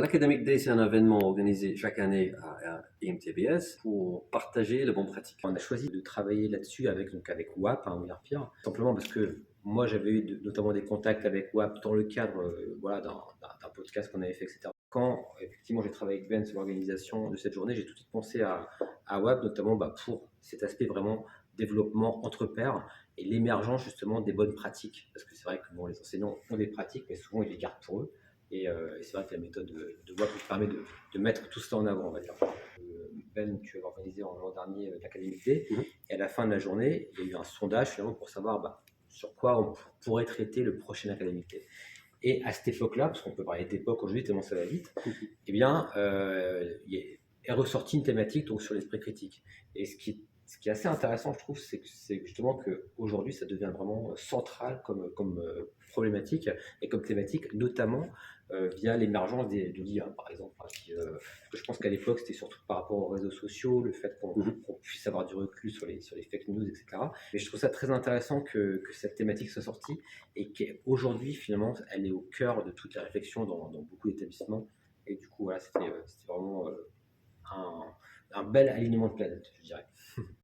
L'Academic Day, c'est un événement organisé chaque année à IMTBS pour partager les bonnes pratiques. On a choisi de travailler là-dessus avec WAP, Wearpeer, simplement parce que moi j'avais eu notamment des contacts avec WAP dans le cadre voilà, d'un podcast qu'on avait fait, etc. Quand effectivement j'ai travaillé avec Ben sur l'organisation de cette journée, j'ai tout de suite pensé à WAP, notamment pour cet aspect vraiment développement entre pairs et l'émergence justement des bonnes pratiques. Parce que c'est vrai que bon, les enseignants ont des pratiques, mais souvent ils les gardent pour eux. Et c'est vrai que la méthode de WAP nous permet de mettre tout cela en avant, on va dire. Ben, tu avais organisé en l'an dernier l'Académie Day. Et à la fin de la journée, il y a eu un sondage finalement pour savoir sur quoi on pourrait traiter le prochain Académie Day. Et à cette époque-là, parce qu'on peut parler d'époque aujourd'hui tellement ça va vite, eh bien, est ressortie une thématique donc, sur l'esprit critique. Et ce qui est assez intéressant, je trouve, c'est justement qu'aujourd'hui, ça devient vraiment central comme problématique et comme thématique, notamment via l'émergence de l'IA, par exemple. Je pense qu'à l'époque, c'était surtout par rapport aux réseaux sociaux, le fait qu'on puisse avoir du recul sur les fake news, etc. Mais je trouve ça très intéressant que cette thématique soit sortie et qu'aujourd'hui, finalement, elle est au cœur de toute la réflexion dans beaucoup d'établissements. Et du coup, voilà, c'était vraiment un bel alignement de planète, je dirais.